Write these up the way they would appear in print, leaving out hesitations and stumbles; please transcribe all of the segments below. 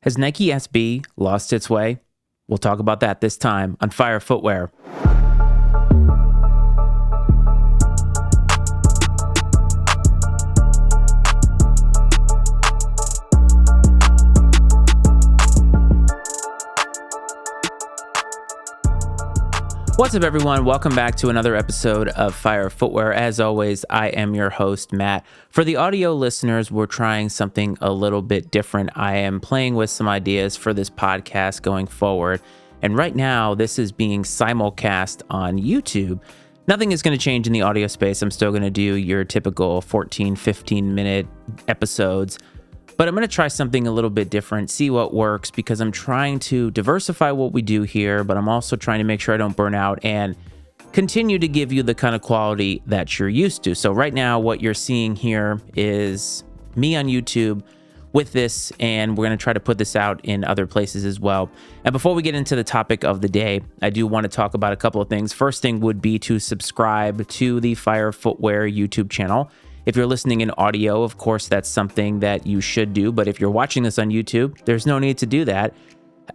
Has Nike SB lost its way? We'll talk about that this time on Fire Footwear. What's up, everyone? Welcome back to another episode of Fire Footwear. As always, I am your host, Matt. For the audio listeners, we're trying something a little bit different. I am playing with some ideas for this podcast going forward. And right now, this is being simulcast on YouTube. Nothing is going to change in the audio space. I'm still going to do your typical 14, 15-minute episodes. But I'm going to try something a little bit different, see what works, because I'm trying to diversify what we do here, but I'm also trying to make sure I don't burn out and continue to give you the kind of quality that you're used to. So right now, what you're seeing here is me on YouTube with this, and we're going to try to put this out in other places as well. And before we get into the topic of the day, I do want to talk about a couple of things. First thing would be to subscribe to the Fire Footwear YouTube channel. If you're listening in audio, of course, that's something that you should do. But if you're watching this on YouTube, there's no need to do that.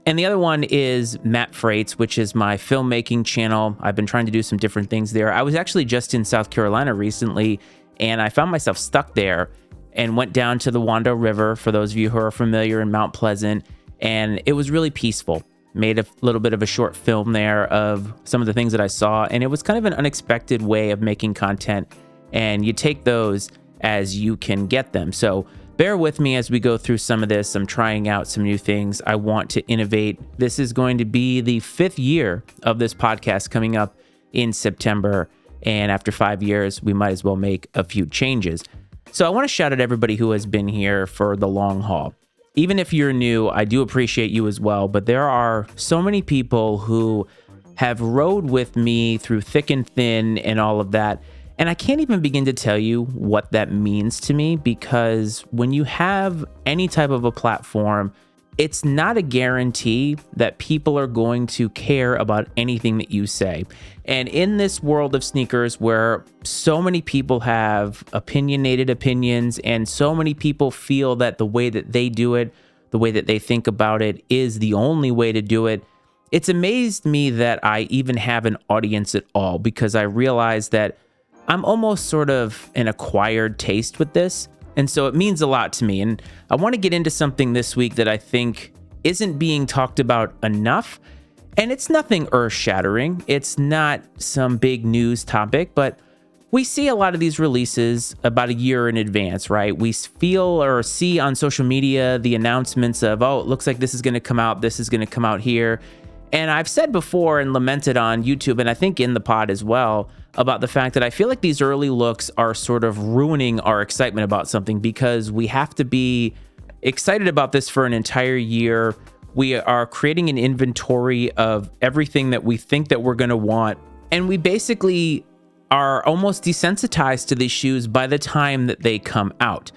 And the other one is Matt Freights, which is my filmmaking channel. I've been trying to do some different things there. I was actually just in South Carolina recently, and I found myself stuck there and went down to the Wando River, for those of you who are familiar, in Mount Pleasant. And it was really peaceful. Made a little bit of a short film there of some of the things that I saw. And it was kind of an unexpected way of making content. And you take those as you can get them. So bear with me as we go through some of this. I'm trying out some new things. I want to innovate. This is going to be the 5th year of this podcast coming up in September. And after 5 years, we might as well make a few changes. So I want to shout out everybody who has been here for the long haul. Even if you're new, I do appreciate you as well. But there are so many people who have rode with me through thick and thin and all of that. And I can't even begin to tell you what that means to me, because when you have any type of a platform, it's not a guarantee that people are going to care about anything that you say. And in this world of sneakers, where so many people have opinionated opinions and so many people feel that the way that they do it, the way that they think about it, is the only way to do it, it's amazed me that I even have an audience at all, because I realize that I'm almost sort of an acquired taste with this. And so it means a lot to me. And I want to get into something this week that I think isn't being talked about enough. And it's nothing earth-shattering. It's not some big news topic, but we see a lot of these releases about a year in advance, right? We feel or see on social media the announcements of, oh, it looks like this is going to come out. This is going to come out here. And I've said before and lamented on YouTube, and I think in the pod as well, about the fact that I feel like these early looks are sort of ruining our excitement about something, because we have to be excited about this for an entire year. We are creating an inventory of everything that we think that we're going to want. And we basically are almost desensitized to these shoes by the time that they come out.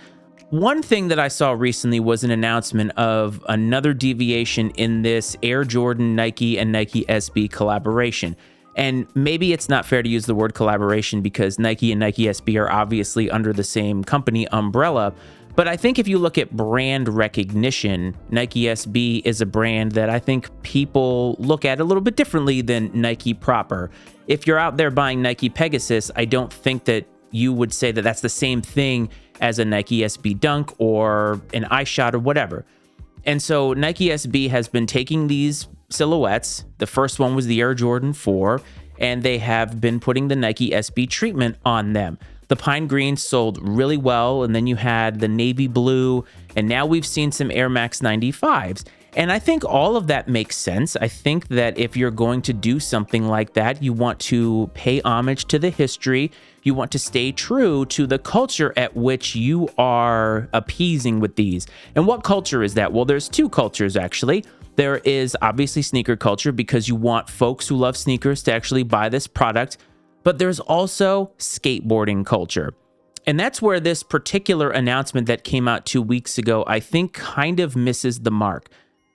One thing that I saw recently was an announcement of another deviation in this Air Jordan Nike and Nike SB collaboration. And maybe it's not fair to use the word collaboration, because Nike and Nike SB are obviously under the same company umbrella. But I think if you look at brand recognition, Nike SB is a brand that I think people look at a little bit differently than Nike proper. If you're out there buying Nike Pegasus, I don't think that you would say that that's the same thing as a Nike SB Dunk or an iShot or whatever. And so Nike SB has been taking these silhouettes. The first one was the Air Jordan 4, and they have been putting the Nike SB treatment on them. The pine green sold really well, and then you had the navy blue, and now we've seen some Air Max 95s. And I think all of that makes sense. I think that if you're going to do something like that, you want to pay homage to the history. You want to stay true to the culture at which you are appeasing with these. And what culture is that? Well, there's two cultures, actually. There is obviously sneaker culture, because you want folks who love sneakers to actually buy this product. But there's also skateboarding culture. And that's where this particular announcement that came out 2 weeks ago, I think, kind of misses the mark.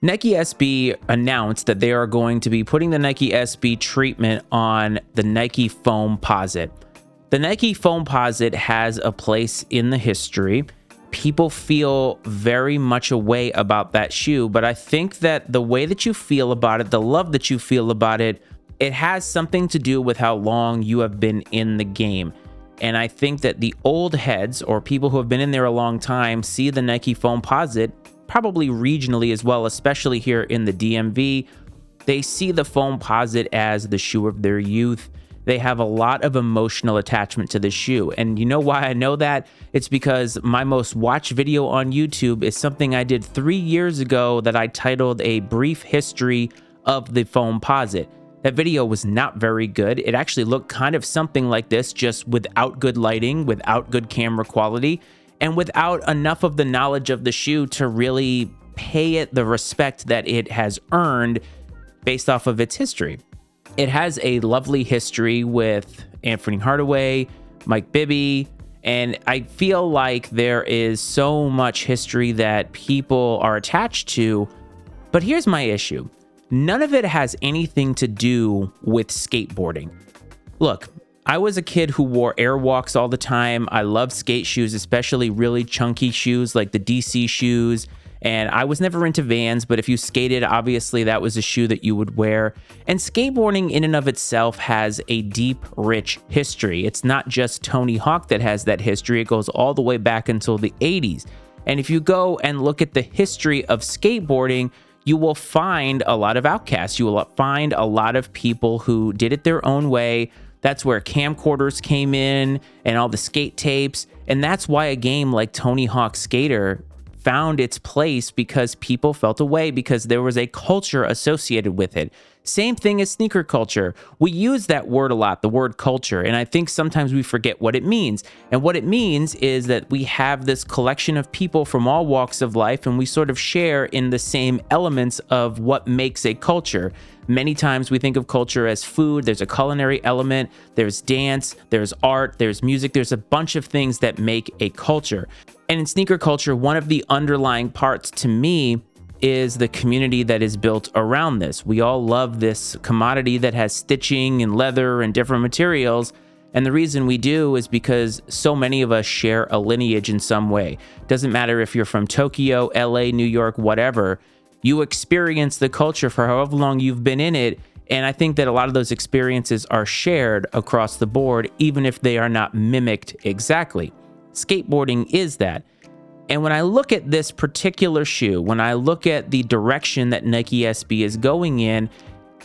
Nike SB announced that they are going to be putting the Nike SB treatment on the Nike Foamposite. The Nike Foamposite has a place in the history. people feel very much a way about that shoe. But I think that the way that you feel about it, the love that you feel about it, it has something to do with how long you have been in the game. And I think that the old heads, or people who have been in there a long time, see the Nike Foamposite, probably regionally as well, especially here in the DMV. They see the Foamposite as the shoe of their youth. They have a lot of emotional attachment to the shoe. And you know why I know that? It's because my most watched video on YouTube is something I did 3 years ago that I titled A Brief History of the Foamposite. That video was not very good. It actually looked kind of something like this, just without good lighting, without good camera quality, and without enough of the knowledge of the shoe to really pay it the respect that it has earned based off of its history. It has a lovely history with Anthony Hardaway, Mike Bibby, and I feel like there is so much history that people are attached to. But here's my issue. None of it has anything to do with skateboarding. Look, I was a kid who wore Airwalks all the time. I love skate shoes, especially really chunky shoes like the DC shoes. And I was never into Vans, but if you skated, obviously that was a shoe that you would wear. And skateboarding in and of itself has a deep, rich history. It's not just Tony Hawk that has that history. It goes all the way back until the 80s. And if you go and look at the history of skateboarding, you will find a lot of outcasts. You will find a lot of people who did it their own way. That's where camcorders came in and all the skate tapes. And that's why a game like Tony Hawk Skater found its place, because people felt a way, because there was a culture associated with it. Same thing as sneaker culture. We use that word a lot, the word culture, and I think sometimes we forget what it means. And what it means is that we have this collection of people from all walks of life, and we sort of share in the same elements of what makes a culture. Many times we think of culture as food. There's a culinary element, there's dance, there's art, there's music, there's a bunch of things that make a culture. And in sneaker culture, one of the underlying parts to me is the community that is built around this. We all love this commodity that has stitching and leather and different materials. And the reason we do is because so many of us share a lineage in some way. Doesn't matter if you're from Tokyo, LA, New York, whatever. You experience the culture for however long you've been in it. And I think that a lot of those experiences are shared across the board, even if they are not mimicked exactly. Skateboarding is that. And when I look at this particular shoe, when I look at the direction that Nike SB is going in,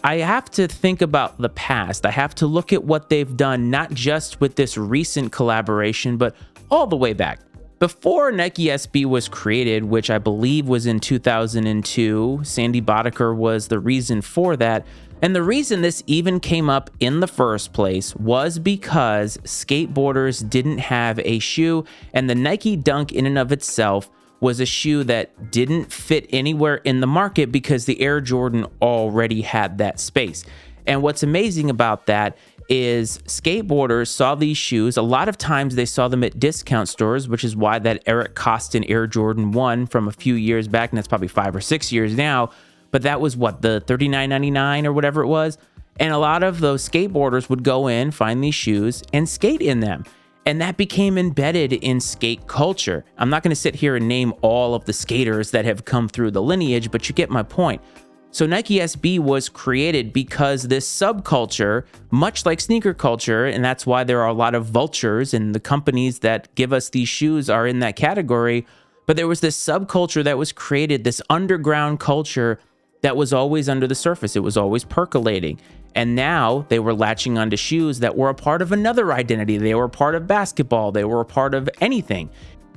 I have to think about the past. I have to look at what they've done, not just with this recent collaboration, but all the way back. Before Nike SB was created, which I believe was in 2002, Sandy Boddicker was the reason for that. And the reason this even came up in the first place was because skateboarders didn't have a shoe, and the Nike Dunk in and of itself was a shoe that didn't fit anywhere in the market because the Air Jordan already had that space. And what's amazing about that is skateboarders saw these shoes. A lot of times they saw them at discount stores, which is why that Eric Costin Air Jordan 1 from a few years back, and that's probably 5 or 6 years now, but that was what, the $39.99 or whatever it was. And a lot of those skateboarders would go in, find these shoes, and skate in them. And that became embedded in skate culture. I'm not going to sit here and name all of the skaters that have come through the lineage, but you get my point. So Nike SB was created because this subculture, much like sneaker culture, and that's why there are a lot of vultures, and the companies that give us these shoes are in that category. But there was this subculture that was created, this underground culture that was always under the surface. It was always percolating. And now they were latching onto shoes that were a part of another identity. They were a part of basketball. They were a part of anything.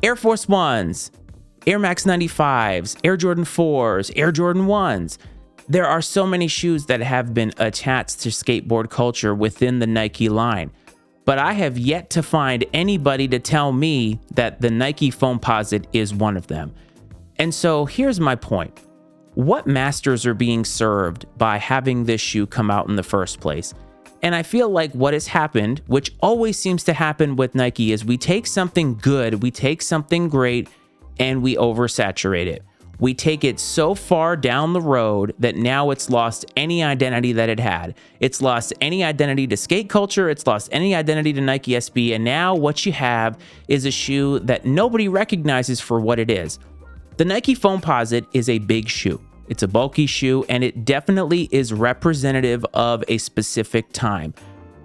Air Force Ones, Air Max 95s, Air Jordan 4s, Air Jordan 1s. There are so many shoes that have been attached to skateboard culture within the Nike line. But I have yet to find anybody to tell me that the Nike Foamposite is one of them. And so here's my point. What masters are being served by having this shoe come out in the first place? And I feel like what has happened, which always seems to happen with Nike, is we take something good, we take something great, and we oversaturate it. We take it so far down the road that now it's lost any identity that it had. It's lost any identity to skate culture. It's lost any identity to Nike SB. And now what you have is a shoe that nobody recognizes for what it is. The Nike Foamposite is a big shoe. It's a bulky shoe, and it definitely is representative of a specific time.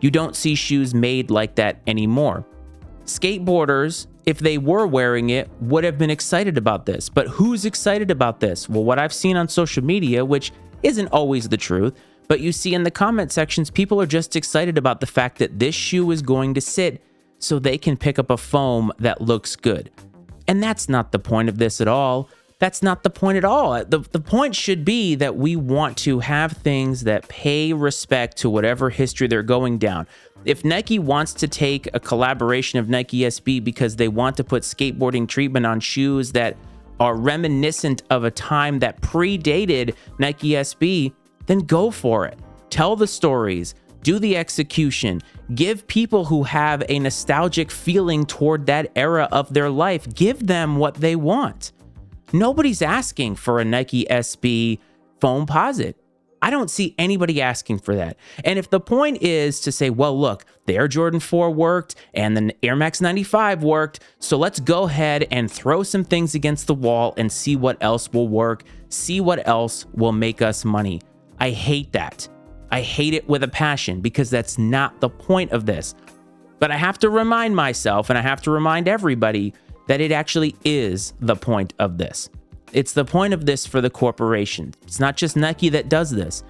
You don't see shoes made like that anymore. Skateboarders, if they were wearing it, would have been excited about this. But who's excited about this? Well, what I've seen on social media, which isn't always the truth, but you see in the comment sections, people are just excited about the fact that this shoe is going to sit so they can pick up a foam that looks good. And that's not the point of this at all. That's not the point at all. The point should be that we want to have things that pay respect to whatever history they're going down. If Nike wants to take a collaboration of Nike SB because they want to put skateboarding treatment on shoes that are reminiscent of a time that predated Nike SB, then go for it. Tell the stories, do the execution, give people who have a nostalgic feeling toward that era of their life, give them what they want. Nobody's asking for a Nike SB Foamposite. I don't see anybody asking for that. And if the point is to say, well, look, the Air Jordan 4 worked and the Air Max 95 worked, so let's go ahead and throw some things against the wall and see what else will work, see what else will make us money. I hate that. I hate it with a passion because that's not the point of this. But I have to remind myself, and I have to remind everybody, that it actually is the point of this. It's the point of this for the corporation. It's not just Nike that does this.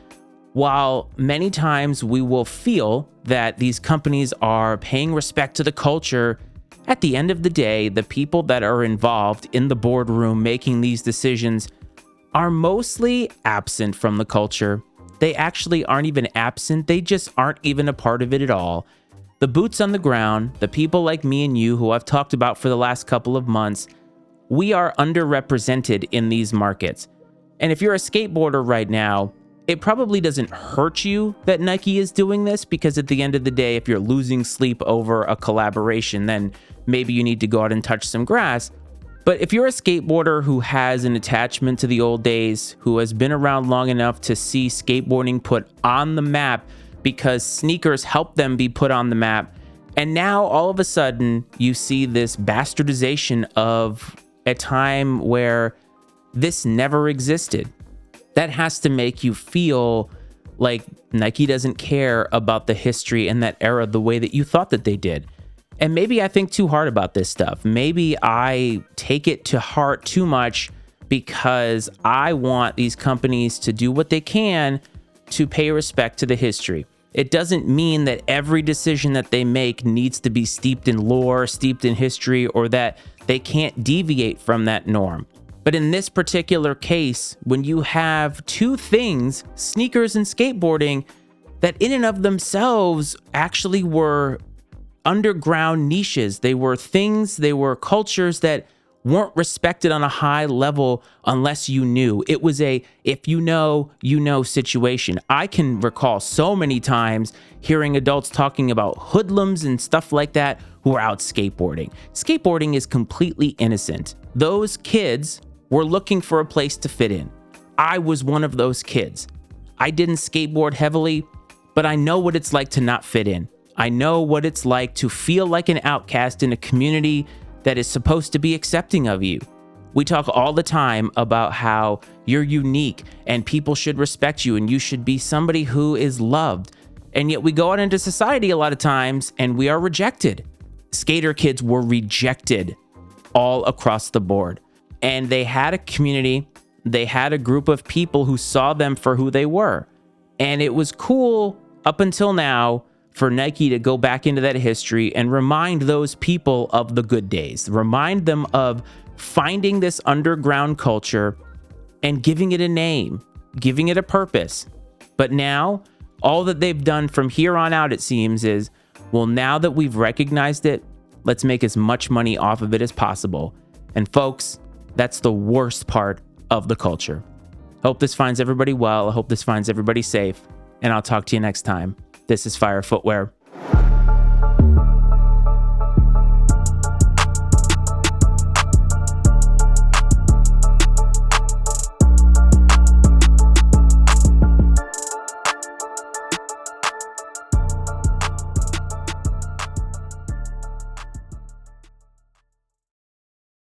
While many times we will feel that these companies are paying respect to the culture, at the end of the day, the people that are involved in the boardroom making these decisions are mostly absent from the culture. They actually aren't even absent. They just aren't even a part of it at all. The boots on the ground, the people like me and you who I've talked about for the last couple of months, we are underrepresented in these markets. And if you're a skateboarder right now, it probably doesn't hurt you that Nike is doing this, because at the end of the day, if you're losing sleep over a collaboration, then maybe you need to go out and touch some grass. But if you're a skateboarder who has an attachment to the old days, who has been around long enough to see skateboarding put on the map because sneakers helped them be put on the map, and now all of a sudden you see this bastardization of a time where this never existed, that has to make you feel like Nike doesn't care about the history and that era the way that you thought that they did. And maybe I think too hard about this stuff. Maybe I take it to heart too much because I want these companies to do what they can to pay respect to the history. It doesn't mean that every decision that they make needs to be steeped in lore, steeped in history, or that they can't deviate from that norm. But in this particular case, when you have two things, sneakers and skateboarding, that in and of themselves actually were underground niches. They were things, they were cultures that weren't respected on a high level unless you knew. It was a if you know situation. I can recall so many times hearing adults talking about hoodlums and stuff like that who are out skateboarding. Skateboarding is completely innocent. Those kids were looking for a place to fit in. I was one of those kids. I didn't skateboard heavily, but I know what it's like to not fit in. I know what it's like to feel like an outcast in a community that is supposed to be accepting of you. We talk all the time about how you're unique and people should respect you and you should be somebody who is loved. And yet we go out into society a lot of times and we are rejected. Skater kids were rejected all across the board. And they had a community, they had a group of people who saw them for who they were. And it was cool up until now for Nike to go back into that history and remind those people of the good days, remind them of finding this underground culture and giving it a name, giving it a purpose. But now, all that they've done from here on out, it seems, is, well, now that we've recognized it, let's make as much money off of it as possible. And folks, that's the worst part of the culture. Hope this finds everybody well. I hope this finds everybody safe. And I'll talk to you next time. This is Fire Footwear.